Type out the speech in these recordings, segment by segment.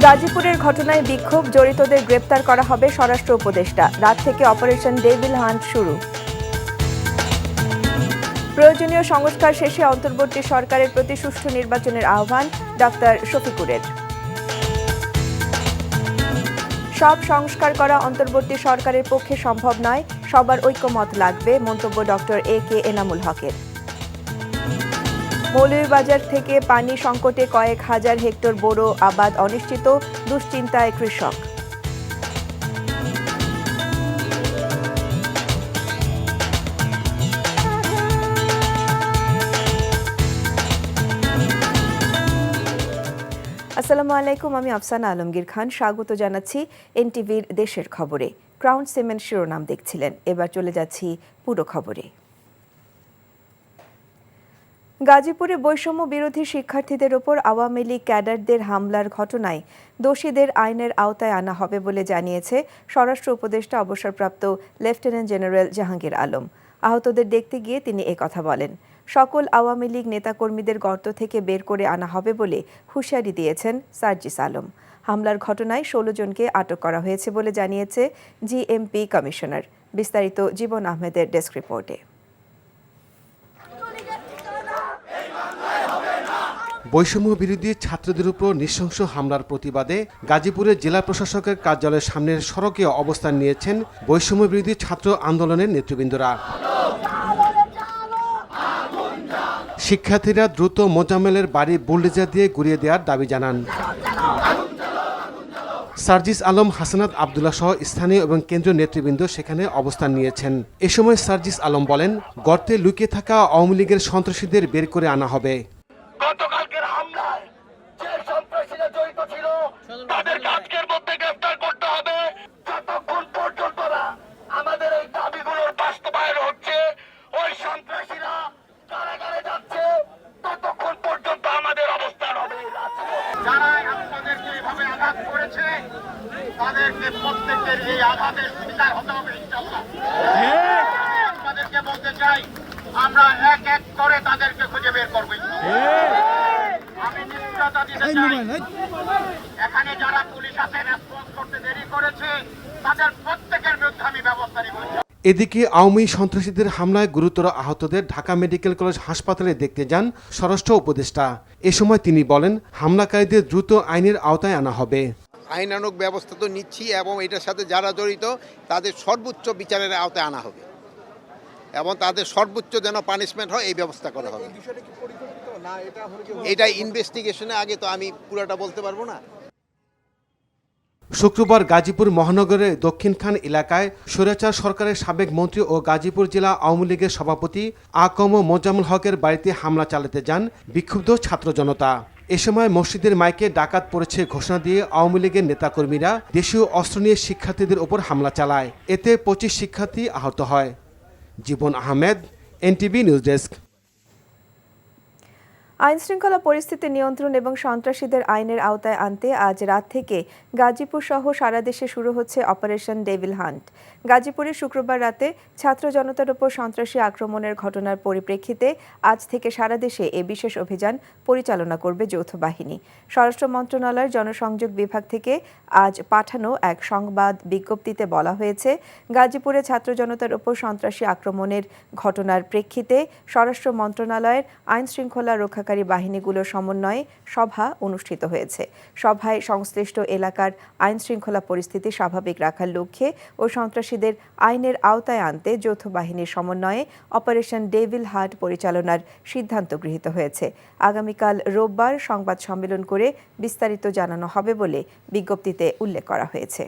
গাজীপুরের ঘটনায় বিক্ষোভ, জড়িতদের গ্রেপ্তার করা হবে স্বরাষ্ট্র উপদেষ্টা। রাত থেকে অপারেশন ডেভিল হান্ট শুরু। প্রয়োজনীয় সংস্কার শেষে অন্তর্বর্তী সরকারের প্রতি সুষ্ঠু নির্বাচনের আহ্বান ডক্টর শফিকুরের। সব সংস্কার করা অন্তর্বর্তী সরকারের পক্ষে সম্ভব নয়, সবার ঐক্যমত লাগবে, মন্তব্য ডক্টর AK এনামুল হকের। মৌলভীবাজার থেকে পানি সংকটে কয়েক হাজার হেক্টর বোরো আবাদ অনিশ্চিত, দুশ্চিন্তায় কৃষক। আসসালামু আলাইকুম, আমি আফসানা আলমগীর খান। স্বাগত জানাচ্ছি NTVর দেশের খবরে। ক্রাউন সিমেন্ট শিরোনাম দেখছিলেন, এবার চলে যাচ্ছি পুরো খবরে। গাজীপুরে বৈষম্য বিরোধী শিক্ষার্থীদের ওপর আওয়ামী লীগ ক্যাডারদের হামলার ঘটনায় দোষীদের আইনের আওতায় আনা হবে বলে জানিয়েছে স্বরাষ্ট্র উপদেষ্টা অবসরপ্রাপ্ত লেফটেন্যান্ট জেনারেল জাহাঙ্গীর আলম। আহতদের দেখতে গিয়ে তিনি একথা বলেন। সকল আওয়ামী লীগ নেতাকর্মীদের গর্ত থেকে বের করে আনা হবে বলে হুঁশিয়ারি দিয়েছেন সার্জিস আলম। হামলার ঘটনায় 16 জনকে আটক করা হয়েছে বলে জানিয়েছে GMP কমিশনার। বিস্তারিত জীবন আহমেদের ডেস্ক রিপোর্টে। বৈষম্য বিরোধী ছাত্রদের উপর নৃশংস হামলার প্রতিবাদে গাজীপুরের জেলা প্রশাসকের কার্যালয়ের সামনের সড়কে অবস্থান নিয়েছেন বৈষম্য বিরোধী ছাত্র আন্দোলনের নেতৃবৃন্দরা। শিক্ষার্থীরা দ্রুত মোজাম্মেলের বাড়ি বুলডোজার দিয়ে গুঁড়িয়ে দেওয়ার দাবি জানান। সার্জিস আলম, হাসানাত আবদুল্লাহ সহ স্থানীয় এবং কেন্দ্রীয় নেতৃবৃন্দ সেখানে অবস্থান নিয়েছেন। এ সময় সার্জিস আলম বলেন, গর্তে লুকিয়ে থাকা আওয়ামী লীগের সন্ত্রাসীদের বের করে আনা হবে। গতকালকের হামলায় যে সন্ত্রাসীরা জড়িত ছিল তাদেরকে আজকের মধ্যে গ্রেফতার করতে হবে। যতক্ষণ পর্যন্ত না আমাদের এই দাবিগুলোর বাস্তবায়ন হচ্ছে, ওই সন্ত্রাসীরা কারাগারে যাচ্ছে, ততক্ষণ পর্যন্ত আমাদের অবস্থান হবে। যারা আপনাদেরকে এভাবে আঘাত করেছে তাদেরকে প্রত্যেকের এই আঘাতের শিকার হতে হবে ইনশাআল্লাহ। আপনাদেরকে বলতে চাই, আমরা এক এক করে তাদেরকে খুঁজে বের করব। আমি নিশ্চয়তা দিতে চাই, এখানে যারা পুলিশ আছে রেসপন্স করতে দেরি করেছে তাদের প্রত্যেকের বিরুদ্ধে আমি ব্যবস্থা নিব। এদিকে আওয়ামী সন্ত্রাসীদের হামলায় গুরুতর আহতদের ঢাকা মেডিকেল কলেজ হাসপাতালে দেখতে যান স্বরাষ্ট্র উপদেষ্টা। এ সময় তিনি বলেন, হামলাকারীদের দ্রুত আইনের আওতায় আনা হবে। আইনানুগ ব্যবস্থা তো নিচ্ছি এবং এটার সাথে যারা জড়িত তাদের সর্বোচ্চ বিচারের আওতায় আনা হবে এবং তাদের সর্বোচ্চ যেন পানিশমেন্ট হয় এই ব্যবস্থা করা হবে। এটা ইনভেস্টিগেশনে আগে তো আমি পুরোটা বলতে পারবো না। শুক্রবার গাজীপুর মহানগরের দক্ষিণখান এলাকায় স্বৈরাচার সরকারের সাবেক মন্ত্রী ও গাজীপুর জেলা আওয়ামী লীগের সভাপতি আকম মোজাম্মেল হকের বাড়িতে হামলা চালাতে যান বিক্ষুব্ধ ছাত্র জনতা। এ সময় মসজিদের মাইকে ডাকাত পড়েছে ঘোষণা দিয়ে আওয়ামী লীগের নেতাকর্মীরা দেশীয় অস্ত্র নিয়ে শিক্ষার্থীদের ওপর হামলা চালায়। এতে 25 শিক্ষার্থী আহত হয়। জীবন আহমেদ, NTV নিউজ ডেস্ক। আইনশৃঙ্খলা পরিস্থিতি নিয়ন্ত্রণ এবং সন্ত্রাসীদের আইনের আওতায় আনতে আজ রাত থেকে গাজীপুর সহ সারা দেশে শুরু হচ্ছে অপারেশন ডেভিল হান্ট। গাজীপুরে শুক্রবার রাতে ছাত্র জনতার উপর সন্ত্রাসী আক্রমণের ঘটনার পরিপ্রেক্ষিতে আজ থেকে সারা দেশে এ বিশেষ অভিযান পরিচালনা করবে যৌথ বাহিনী। স্বরাষ্ট্র মন্ত্রণালয়ের জনসংযোগ বিভাগ থেকে আজ পাঠানো এক সংবাদ বিজ্ঞপ্তিতে বলা হয়েছে, গাজীপুরে ছাত্র জনতার উপর সন্ত্রাসী আক্রমণের ঘটনার প্রেক্ষিতে স্বরাষ্ট্র মন্ত্রণালয়ের আইনশৃঙ্খলা রক্ষাকারী বাহিনীগুলোর সমন্বয়ে সভা অনুষ্ঠিত হয়েছে। সভায় সংশ্লিষ্ট এলাকার আইনশৃঙ্খলা পরিস্থিতি স্বাভাবিক রাখার লক্ষ্যে ও সন্ত্রাসীদের আইনের আওতায় আনতে যৌথ বাহিনীর সমন্বয়ে অপারেশন ডেভিল হান্ট পরিচালনার সিদ্ধান্ত গৃহীত হয়েছে। আগামীকাল রোববার সংবাদ সম্মেলন করে বিস্তারিত জানানো হবে বলে বিজ্ঞপ্তিতে উল্লেখ করা হয়েছে।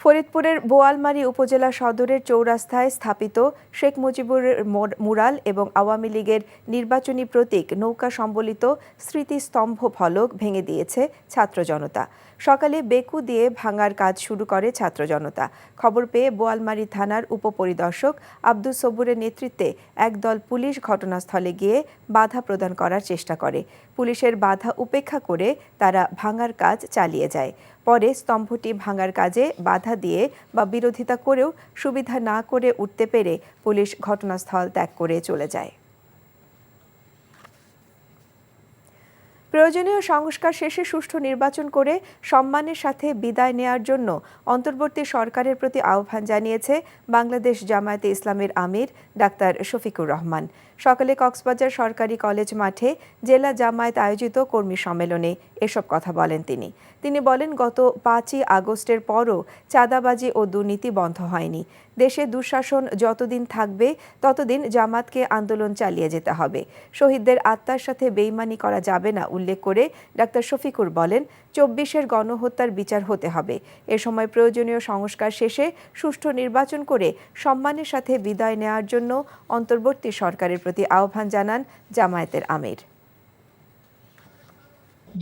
ফরিদপুরের বোয়ালমারী উপজেলা সদরের চৌরাস্তায় স্থাপিত শেখ মুজিবুরের মুরাল এবং আওয়ামী লীগের নির্বাচনী প্রতীক নৌকা সম্বলিত স্মৃতিস্তম্ভ ফলক ভেঙে দিয়েছে ছাত্র জনতা। সকালে বেকু দিয়ে ভাঙার কাজ শুরু করে ছাত্র জনতা। খবর পেয়ে বোয়ালমারী থানার উপপরিদর্শক আব্দুস সবুরের নেতৃত্বে একদল পুলিশ ঘটনাস্থলে গিয়ে বাধা প্রদান করার চেষ্টা করে। পুলিশের বাধা উপেক্ষা করে তারা ভাঙার কাজ চালিয়ে যায়। পরে স্তম্ভটি ভাঙার কাজে বাধা দিয়ে বা বিরোধিতা করেও সুবিধা না করে উঠতে পেরে পুলিশ ঘটনাস্থল ত্যাগ করে চলে যায়। প্রয়োজনীয় সংস্কার শেষে সুষ্ঠু নির্বাচন করে সম্মানের সাথে বিদায় নেয়ার জন্য অন্তর্বর্তী সরকারের প্রতি আহ্বান জানিয়েছে বাংলাদেশ জামায়াতে ইসলামীর আমির ডাক্তার শফিকুর রহমান। সকালে কক্সবাজার সরকারি কলেজ মাঠে জেলা জামায়াত আয়োজিত কর্মী সম্মেলনে এসব কথা বলেন তিনি। তিনি বলেন, গত 5ই আগস্টের পরও চাঁদাবাজি ও দুর্নীতি বন্ধ হয়নি। দেশে দুঃশাসন যতদিন থাকবে ততদিন জামাতকে আন্দোলন চালিয়ে যেতে হবে। শহীদদের আত্মার সাথে বেইমানি করা যাবে না উল্লেখ করে ডাক্তার শফিকুর বলেন, 24-এর গণহত্যার বিচার হতে হবে। এ সময় প্রয়োজনীয় সংস্কার শেষে সুষ্ঠু নির্বাচন করে সম্মানের সাথে বিদায় নেওয়ার জন্য অন্তর্বর্তী সরকারের প্রতি আহ্বান জানান জামায়াতের আমির।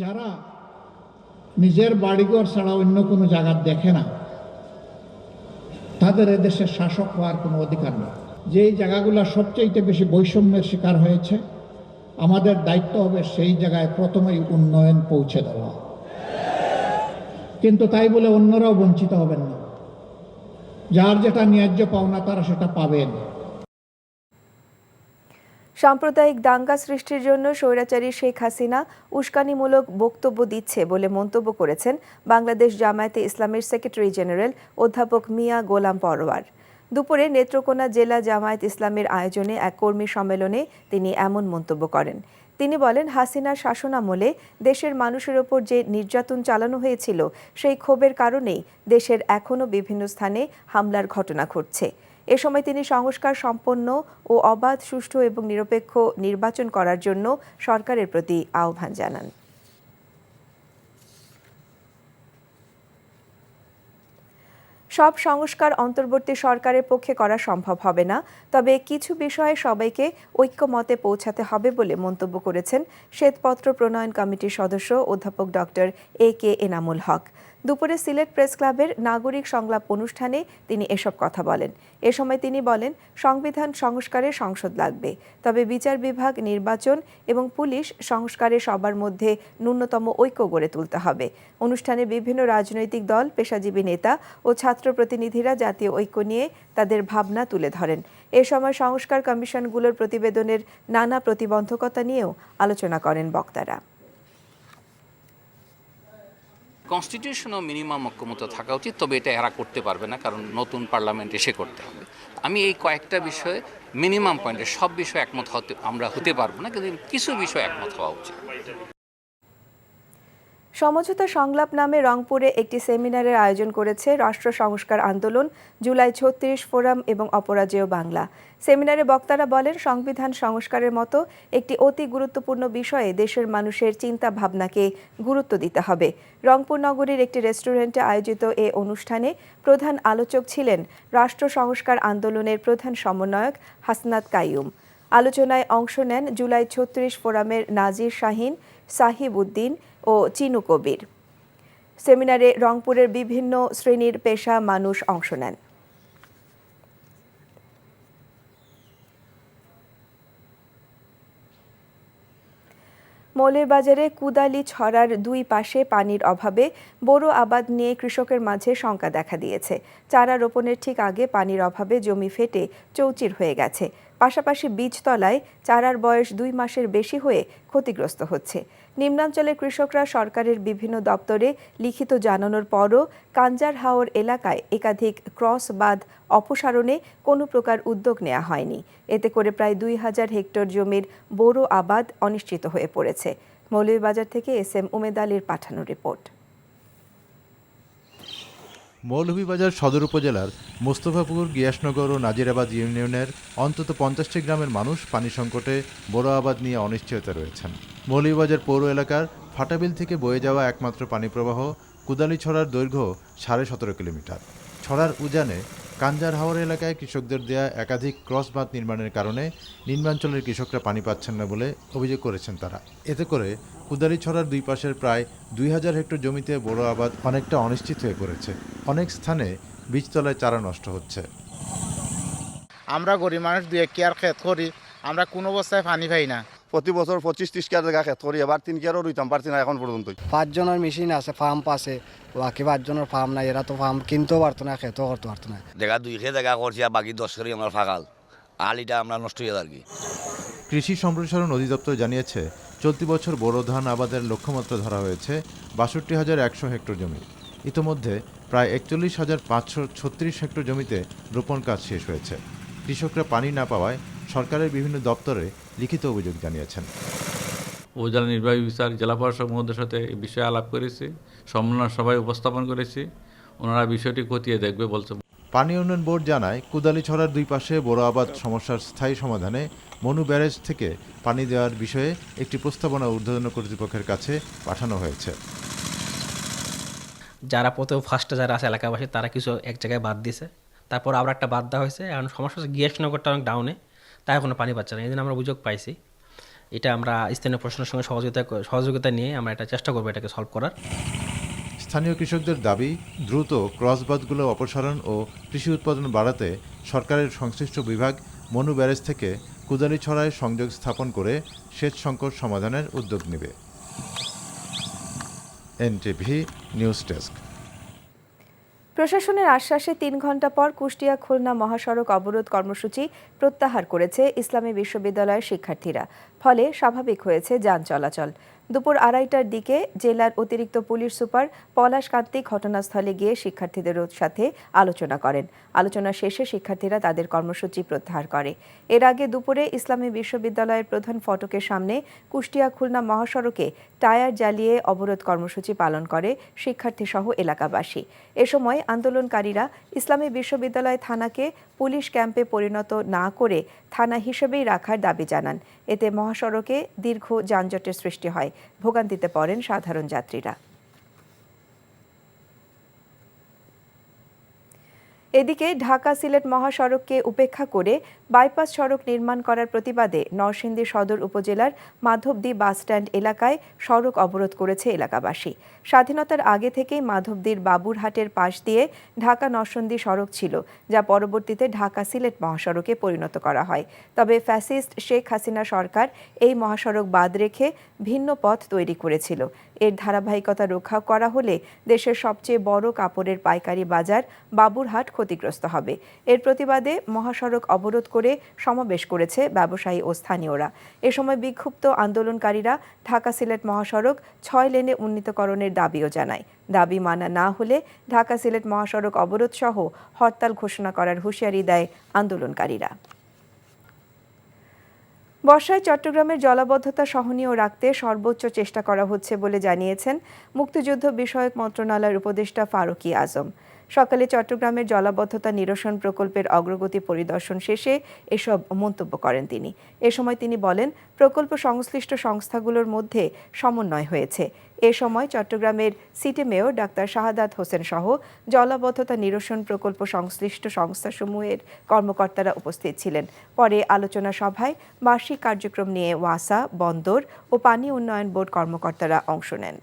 যারা নিজের বাড়িঘর ছাড়া অন্য কোনো জায়গা দেখে না, তাদের এদেশের শাসক হওয়ার কোনো অধিকার নেই। যেই জায়গাগুলো সবচেয়ে বেশি বৈষম্যের শিকার হয়েছে, আমাদের দায়িত্ব হবে সেই জায়গায় প্রথমেই উন্নয়ন পৌঁছে দেওয়া। কিন্তু তাই বলে অন্যরাও বঞ্চিত হবেন না। যার যেটা ন্যায্য পাওনা তারা সেটা পাবেন। সাম্প্রদায়িক দাঙ্গা সৃষ্টির জন্য স্বৈরাচারী শেখ হাসিনা উস্কানিমূলক বক্তব্য দিচ্ছে বলে মন্তব্য করেছেন বাংলাদেশ জামায়াতে ইসলামের সেক্রেটারি জেনারেল অধ্যাপক মিয়া গোলাম পরোয়ার। দুপুরে নেত্রকোনা জেলা জামায়াত ইসলামের আয়োজনে এক কর্মী সম্মেলনে তিনি এমন মন্তব্য করেন। তিনি বলেন, হাসিনার শাসনামলে দেশের মানুষের ওপর যে নির্যাতন চালানো হয়েছিল, সেই ক্ষোভের কারণেই দেশের এখনও বিভিন্ন স্থানে হামলার ঘটনা ঘটছে। এ সময় তিনি সংস্কার সম্পন্ন ও অবাধ, সুষ্ঠু এবং নিরপেক্ষ নির্বাচন করার জন্য সরকারের প্রতি আহ্বান জানান। সব সংস্কার অন্তর্বর্তী সরকারের পক্ষে করা সম্ভব হবে না, তবে কিছু বিষয়ে সবাইকে ঐক্যমতে পৌঁছাতে হবে বলে মন্তব্য করেছেন শ্বেতপত্র প্রণয়ন কমিটির সদস্য অধ্যাপক ডক্টর AK এনামুল হক। দুপুরে সিলেট প্রেস ক্লাবের নাগরিক সংলাপ অনুষ্ঠানে তিনি এসব কথা বলেন। এ সময় তিনি বলেন, সংবিধান সংস্কারে সংসদ লাগবে, তবে বিচার বিভাগ, নির্বাচন এবং পুলিশ সংস্কারে সবার মধ্যে ন্যূনতম ঐক্য গড়ে তুলতে হবে। অনুষ্ঠানে বিভিন্ন রাজনৈতিক দল, পেশাজীবী নেতা ও ছাত্র প্রতিনিধিরা জাতীয় ঐক্য নিয়ে তাদের ভাবনা তুলে ধরেন। এ সময় সংস্কার কমিশনগুলোর প্রতিবেদনের নানা প্রতিবন্ধকতা নিয়েও আলোচনা করেন বক্তারা। কনস্টিটিউশনও মিনিমাম ঐক্যমত থাকা উচিত, তবে এটা এরা করতে পারবে না, কারণ নতুন পার্লামেন্ট এসে করতে হবে। আমি এই কয়েকটা বিষয়ে মিনিমাম পয়েন্টে, সব বিষয়ে একমত আমরা হতে পারবো না, কিন্তু কিছু বিষয়ে একমত হওয়া উচিত। সমঝোতা সংলাপ নামে রংপুরে একটি সেমিনারের আয়োজন করেছে রাষ্ট্র সংস্কার আন্দোলন, জুলাই 36 ফোরাম এবং অপরাজেয় বাংলা। সেমিনারে বক্তারা বলেন, সংবিধান সংস্কারের মতো একটি অতি গুরুত্বপূর্ণ বিষয়ে দেশের মানুষের চিন্তা ভাবনাকে গুরুত্ব দিতে হবে। রংপুর নগরীর একটি রেস্টুরেন্টে আয়োজিত এ অনুষ্ঠানে প্রধান আলোচক ছিলেন রাষ্ট্র সংস্কার আন্দোলনের প্রধান সমন্বয়ক হাসনাত কাইয়ুম। আলোচনায় অংশ নেন জুলাই 36 ফোরামের নাজির শাহিন, সাহিব উদ্দিন ও চিনু কবির। সেমিনারে রংপুরের বিভিন্ন শ্রেণীর পেশা মানুষ অংশ নেন। মৌলভীবাজারে কুদালি ছড়ার দুই পাশে পানির অভাবে বোরো আবাদ নিয়ে কৃষকের মাঝে শঙ্কা দেখা দিয়েছে। চারা রোপণের ঠিক আগে পানির অভাবে জমি ফেটে চৌচির হয়ে গেছে। পাশাপাশি বীজতলায় চারার বয়স 2 মাসের বেশি হয়ে ক্ষতিগ্রস্ত হচ্ছে। নিম্নাঞ্চলের কৃষকরা সরকারের বিভিন্ন দপ্তরে লিখিত জানানোর পরও কাঞ্জার হাওর এলাকায় একাধিক ক্রস বাঁধ অপসারণে কোনো প্রকার উদ্যোগ নেওয়া হয়নি। এতে করে প্রায় 2000 হেক্টর জমির বোরো আবাদ অনিশ্চিত হয়ে পড়েছে। মৌলভীবাজার থেকে SM উমেদ আলীর পাঠানো রিপোর্ট। মৌলভীবাজার সদর উপজেলার মোস্তফাপুর, গিয়াসনগর ও নাজিরাবাদ ইউনিয়নের অন্তত 50টি গ্রামের মানুষ পানি সংকটে বোরো আবাদ নিয়ে অনিশ্চয়তা রয়েছেন। মৌলভীবাজার পৌর এলাকার ফাটাবিল থেকে বয়ে যাওয়া একমাত্র পানি প্রবাহ কুদালি ছড়ার দৈর্ঘ্য 17.5 কিলোমিটার। ছড়ার উজানে কাঞ্জার হাওর এলাকায় কৃষকদের দেয়া একাধিক ক্রস বাঁধ নির্মাণের কারণে নিম্নাঞ্চলের কৃষকরা পানি পাচ্ছেন না বলে অভিযোগ করেছেন তারা। এতে করে কুদালি ছড়ার দুই পাশের প্রায় 2000 হেক্টর জমিতে বোরো আবাদ অনেকটা অনিশ্চিত হয়ে পড়েছে। অনেক স্থানে বীজতলায় চারা নষ্ট হচ্ছে। আমরা গরিব মানুষ 2 একর ক্ষেত করি, আমরা কোনো অবস্থায় পানি পাই না। প্রতি বছর 25-30 কেয়ার জায়গা ক্ষেত করি, এবার 3 কেয়ারও রইতাম পারছি না এখন পর্যন্ত। 5 জনের মেশিন আছে, পাম্প আছে, বাকি 5 জনের পাম্প নাই। এরা তো পাম্প কিনতেও পারতো না, খেতেও করতে পারতো না। দেখা 2 খেয়ে জায়গা করছি আর বাকি 10 করে আমরা ফাঁকাল, আলিটা আমরা নষ্ট হয়ে আর কি। কৃষি সম্প্রসারণ অধিদপ্তর জানিয়েছে চলতি বছর বোরো ধান আবাদের লক্ষ্যমাত্রা ধরা হয়েছে ৬২,১০০ হেক্টর জমি। ইতোমধ্যে প্রায় ৪১,৫৩৬ হেক্টর জমিতে রোপণ কাজ শেষ হয়েছে। কৃষকরা পানি না পাওয়ায় সরকারের বিভিন্ন দপ্তরে লিখিত অভিযোগ জানিয়েছেন। উপজেলা নির্বাহী অফিসার জেলা প্রশাসক মহোদয়ের সাথে এই বিষয়ে আলাপ করেছি, সম্মেলন সভায় উপস্থাপন করেছি। ওনারা বিষয়টি খতিয়ে দেখবে বলছে। পানি উন্নয়ন বোর্ড জানায় কুদালিছড়ার দুই পাশে বোরো আবাদ সমস্যার স্থায়ী সমাধানে মনু ব্যারেজ থেকে পানি দেওয়ার বিষয়ে একটি প্রস্তাবনা ঊর্ধ্বতন কর্তৃপক্ষের কাছে পাঠানো হয়েছে। যারা প্রথম ফার্স্টে যারা আছে এলাকাবাসী তারা কিছু এক জায়গায় বাদ দিয়েছে, তারপর আবার একটা বাদ দেওয়া হয়েছে। এখন সমস্যা হচ্ছে গিয়াসনগরটা অনেক ডাউনে, তাই কোনো পানি পাচ্ছে না। এই জন্য আমরা অভিযোগ পাইছি, এটা আমরা স্থানীয় প্রশাসনের সঙ্গে সহযোগিতা নিয়ে আমরা এটা চেষ্টা করবো এটাকে সলভ করার। স্থানীয় কৃষকদের দাবি দ্রুত ক্রসবাদগুলো অপসারণ ও কৃষি উৎপাদন বাড়াতে সরকারের সংশ্লিষ্ট বিভাগ মনু ব্যারেজ থেকে কুদালিছড়ায় সংযোগ স্থাপন করে সেচ সংকট সমাধানের উদ্যোগ নেবে। NTV news desk. প্রশাসনের আশ্বাসে ৩ ঘণ্টা পর কুষ্টিয়া খুলনা মহাসড়ক অবরোধ কর্মসূচি প্রত্যাহার করেছে ইসলামী বিশ্ববিদ্যালয়ের শিক্ষার্থীরা। ফলে স্বাভাবিক হয়েছে যান চলাচল। দুপুর ২:৩০টার দিকে জেলার অতিরিক্ত পুলিশ সুপার পলাশ কান্তি ঘটনাস্থলে গিয়ে শিক্ষার্থীদের সাথে আলোচনা করেন। আলোচনা শেষে শিক্ষার্থীরা তাদের কর্মসূচি প্রত্যাহার করে। এর আগে দুপুরে ইসলামী বিশ্ববিদ্যালয়ের প্রধান ফটকের সামনে কুষ্টিয়া খুলনা মহাসড়কে টায়ার জ্বালিয়ে অবরোধ কর্মসূচি পালন করে শিক্ষার্থীসহ এলাকাবাসী। এ সময় আন্দোলনকারীরা ইসলামী বিশ্ববিদ্যালয় থানাকে পুলিশ ক্যাম্পে পরিণত না করে থানা হিসেবেই রাখার দাবি জানান। এতে মহাসড়কে দীর্ঘ যানজটের সৃষ্টি হয়, ভোগান্তিতে পড়েন সাধারণ যাত্রীরা। এদিকে ঢাকা সিলেট মহাসড়ককে উপেক্ষা করে বাইপাস সড়ক নির্মাণ করার প্রতিবাদে নরসিংদী সদর উপজেলার মাধবদী বাসস্ট্যান্ড এলাকায় সড়ক অবরোধ করেছে এলাকাবাসী। স্বাধীনতার আগে থেকেই মাধবদীর বাবুরহাটের পাশ দিয়ে ঢাকা নরসিংদী সড়ক ছিল, যা পরবর্তীতে ঢাকা সিলেট মহাসড়কে পরিণত করা হয়। তবে ফ্যাসিস্ট শেখ হাসিনা সরকার এই মহাসড়ক বাদ রেখে ভিন্ন পথ তৈরি করেছিল। এর ধারাবাহিকতা রক্ষা করা হলে দেশের সবচেয়ে বড় কাপড়ের পাইকারি বাজার বাবুরহাট ক্ষতিগ্রস্ত হবে। এর প্রতিবাদে মহাসড়ক অবরোধ করে সমাবেশ করেছে ব্যবসায়ী ও স্থানীয়রা। এ সময় বিক্ষুব্ধ আন্দোলনকারীরা ঢাকা সিলেট মহাসড়ক ৬ লেনে উন্নীতকরণের দাবিও জানায়। দাবি মানা না হলে ঢাকা সিলেট মহাসড়ক অবরোধ সহ হরতাল ঘোষণা করার হুঁশিয়ারি দেয় আন্দোলনকারীরা। বর্ষায় চট্টগ্রামের জলাবদ্ধতা সহনীয় রাখতে সর্বোচ্চ চেষ্টা করা হচ্ছে বলে জানিয়েছেন মুক্তিযুদ্ধ বিষয়ক মন্ত্রণালয়ের উপদেষ্টা ফারুকী আজম। সকালে চট্টগ্রামের জলাবদ্ধতা নিরসন প্রকল্পের অগ্রগতি পরিদর্শন শেষে এসব মন্তব্য করেন তিনি। এ সময় তিনি বলেন, প্রকল্প সংশ্লিষ্ট সংস্থাগুলোর মধ্যে সমন্বয় হয়েছে। এ সময় চট্টগ্রামের city mayor doctor Shahadat Hossain সহ জলাবদ্ধতা নিরসন প্রকল্প সংশ্লিষ্ট সংস্থাসমূহের কর্মকর্তারা উপস্থিত ছিলেন। পরে আলোচনা সভায় বার্ষিক কার্যক্রম নিয়ে ওয়াসা, বন্দর ও পানি উন্নয়ন বোর্ড কর্মকর্তারা অংশ নেন।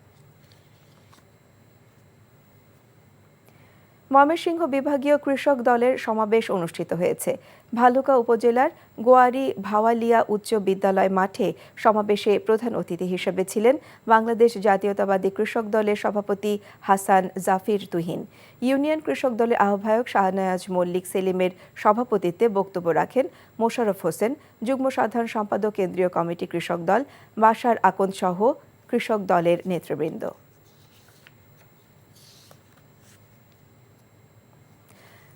ময়মনসিংহ বিভাগীয় কৃষক দলের সমাবেশ অনুষ্ঠিত হয়েছে। ভালুকা উপজেলার গোয়ারি ভাওয়ালিয়া উচ্চ বিদ্যালয় মাঠে সমাবেশে প্রধান অতিথি হিসেবে ছিলেন বাংলাদেশ জাতীয়তাবাদী কৃষক দলের সভাপতি হাসান জাফির তুহিন। ইউনিয়ন কৃষক দলের আহ্বায়ক শাহনায়াজ মল্লিক সেলিমের সভাপতিত্বে বক্তব্য রাখেন মোশাররফ হোসেন, যুগ্ম সাধারণ সম্পাদক কেন্দ্রীয় কমিটি কৃষক দল, বাশার আকন্দ সহ কৃষক দলের নেতৃবৃন্দ।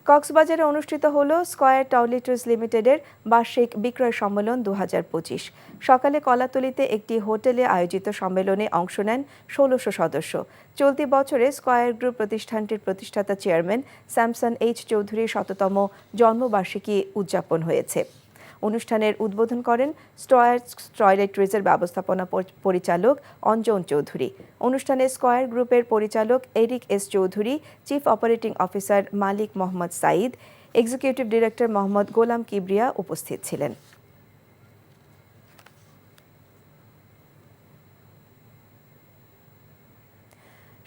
কক্সবাজারে অনুষ্ঠিত হল স্কয়ার টয়লেটস লিমিটেডের বার্ষিক বিক্রয় সম্মেলন ২০২৫। সকালে কলাতলিতে একটি হোটেলে আয়োজিত সম্মেলনে অংশ নেন ১৬০০ সদস্য। চলতি বছরে স্কয়ার গ্রুপ প্রতিষ্ঠানটির প্রতিষ্ঠাতা চেয়ারম্যান স্যামসন এইচ চৌধুরীর ১০০তম জন্মবার্ষিকী উদযাপন হয়েছে। অনুষ্ঠানের উদ্বোধন করেন স্কয়ার টয়লেটরিজের ব্যবস্থাপনা পরিচালক অঞ্জন চৌধুরী। অনুষ্ঠানে স্কয়ার গ্রুপের পরিচালক Eric S Chowdhury, chief operating officer Malik Mohammad Sayeed, executive director Mohammad Golam Kibria উপস্থিত ছিলেন।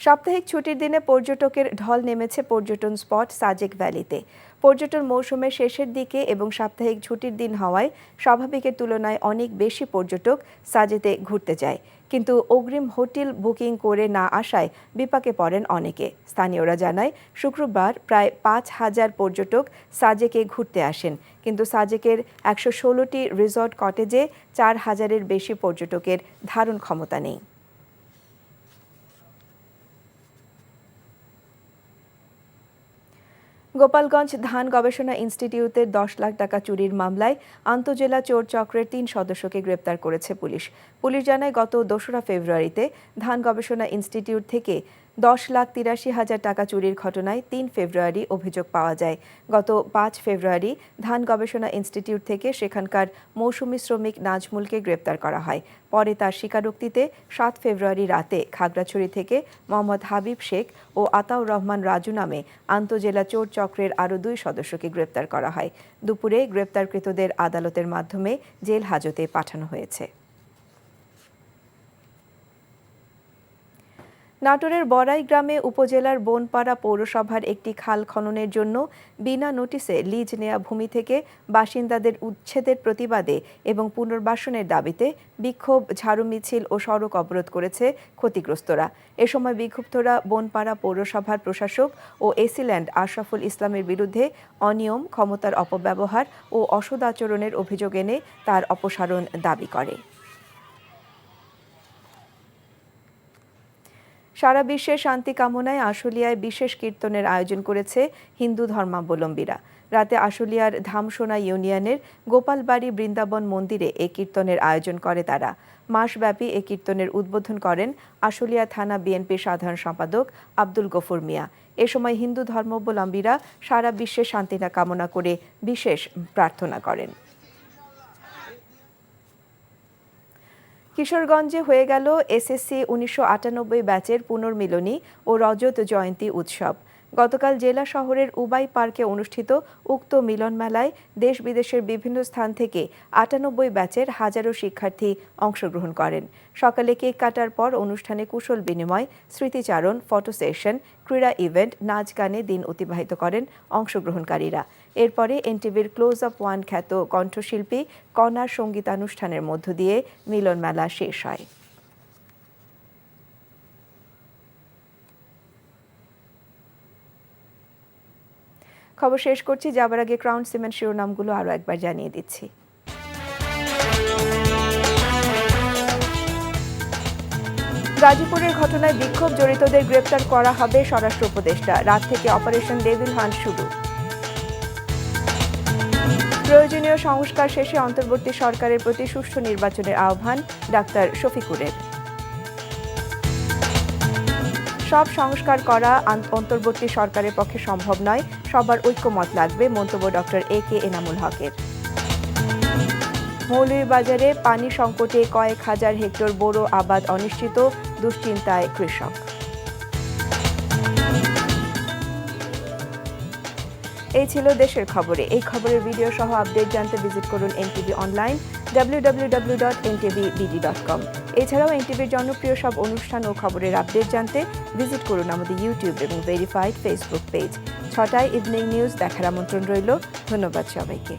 সাপ্তাহিক ছুটির দিনে পর্যটকের ঢল নেমেছে পর্যটন স্পট সাজেক ভ্যালিতে। পর্যটন মৌসুমের শেষের দিকে এবং সাপ্তাহিক ছুটির দিন হওয়ায় স্বাভাবিকের তুলনায় অনেক বেশি পর্যটক সাজেতে ঘুরতে যায়। কিন্তু অগ্রিম হোটেল বুকিং করে না আসায় বিপাকে পড়েন অনেকে। স্থানীয়রা জানায় শুক্রবার প্রায় 5,000 পর্যটক সাজেকে ঘুরতে আসেন, কিন্তু সাজেকের 116টি রিসর্ট কটেজে 4,000-এর বেশি পর্যটকের ধারণ ক্ষমতা নেই। গোপালগঞ্জ ধান গবেষণা ইনস্টিটিউটের 10 লাখ টাকা চুরির মামলায় আন্তজেলা চোর চক্রের 3 সদস্যকে গ্রেপ্তার করেছে পুলিশ। পুলিশ জানায় গত 2রা ফেব্রুয়ারিতে ধান গবেষণা ইনস্টিটিউট থেকে 10,83,000 টাকা চুরির ঘটনায় 3 ফেব্রুয়ারি অভিযোগ পাওয়া যায়। গত 5 ফেব্রুয়ারি ধান গবেষণা ইনস্টিটিউট থেকে সেখানকার মৌসুমী শ্রমিক নাজমুলকে গ্রেপ্তার করা হয়। পরে তার স্বীকারোক্তিতে 7 ফেব্রুয়ারি রাতে খাগড়াছড়ি থেকে মোহাম্মদ হাবিব শেখ ও আতাউর রহমান রাজু নামে আন্তজেলা চোর চক্রের আরও 2 সদস্যকে গ্রেপ্তার করা হয়। দুপুরে গ্রেপ্তারকৃতদের আদালতের মাধ্যমে জেল হাজতে পাঠানো হয়েছে। নাটোরের বড়াই গ্রামে উপজেলার বনপাড়া পৌরসভার একটি খাল খননের জন্য বিনা নোটিশে লিজ নেয়া ভূমি থেকে বাসিন্দাদের উচ্ছেদের প্রতিবাদে এবং পুনর্বাসনের দাবিতে বিক্ষোভ, ঝাড়ু মিছিল ও সড়ক অবরোধ করেছে ক্ষতিগ্রস্তরা। এ সময় বিক্ষুব্ধরা বনপাড়া পৌরসভার প্রশাসক ও এসিল্যান্ড আশরাফুল ইসলামের বিরুদ্ধে অনিয়ম, ক্ষমতার অপব্যবহার ও অসদাচরণের অভিযোগ এনে তার অপসারণ দাবি করে। সারা বিশ্বে শান্তি কামনায় আশুলিয়ায় বিশেষ কীর্তনের আয়োজন করেছে হিন্দু ধর্মাবলম্বীরা। রাতে আশুলিয়ার ধামসোনা ইউনিয়নের গোপালবাড়ি বৃন্দাবন মন্দিরে এই কীর্তনের আয়োজন করে তারা। মাসব্যাপী এই কীর্তনের উদ্বোধন করেন আশুলিয়া থানা বিএনপির সাধারণ সম্পাদক আব্দুল গফুর মিয়া। এ সময় হিন্দু ধর্মাবলম্বীরা সারা বিশ্বে শান্তি কামনা করে বিশেষ প্রার্থনা করেন। কিশোরগঞ্জে হয়ে গেল এসএসসি 1998 ব্যাচের পুনর্মিলনী ও রজত জয়ন্তী উৎসব। গতকাল জেলা শহরের উবাই পার্কে অনুষ্ঠিত উক্ত মিলন মেলায় দেশ বিদেশের বিভিন্ন স্থান থেকে 98 ব্যাচের হাজারো শিক্ষার্থী অংশগ্রহণ করেন। সকালে কেক কাটার পর অনুষ্ঠানে কুশল বিনিময়, স্মৃতিচারণ, ফটো সেশন, ক্রীড়া ইভেন্ট, নাচ গানে দিন অতিবাহিত করেন অংশগ্রহণকারীরা। এরপরে এনটিভির ক্লোজ আপ ওয়ান খ্যাত কণ্ঠশিল্পী কণার সঙ্গীতানুষ্ঠানের মধ্য দিয়ে মিলন মেলা শেষ হয়। খবর শেষ করছি, যাবার আগে ক্রাউন সিমেন্ট শিরোনামগুলো আরও একবার জানিয়ে দিচ্ছি। গাজীপুরের ঘটনায় বিক্ষোভ, জড়িতদের গ্রেপ্তার করা হবে স্বরাষ্ট্র উপদেষ্টা। রাত থেকে অপারেশন ডেভিল হান্ট শুরু। প্রয়োজনীয় সংস্কার শেষে অন্তর্বর্তী সরকারের প্রতি সুষ্ঠু নির্বাচনের আহ্বান ডাক্তার শফিকুরের। সব সংস্কার করা অন্তর্বর্তী সরকারের পক্ষে সম্ভব নয়, সবার ঐক্যমত লাগবে, মন্তব্য ডক্টর AK এনামুল হকের। মৌলভীবাজারে পানি সংকটে কয়েক হাজার হেক্টর বোরো আবাদ অনিশ্চিত, দুশ্চিন্তায় কৃষক। এই ছিল দেশের খবরে। এই খবরের ভিডিও সহ আপডেট জানতে ভিজিট করুন NTV অনলাইন www.ntvbd.com। এছাড়াও NTVর জনপ্রিয় সব অনুষ্ঠান ও খবরের আপডেট জানতে ভিজিট করুন আমাদের ইউটিউব এবং ভেরিফাইড ফেসবুক পেজ। 6টায় ইভিনিং নিউজ দেখার আমন্ত্রণ রইল। ধন্যবাদ সবাইকে।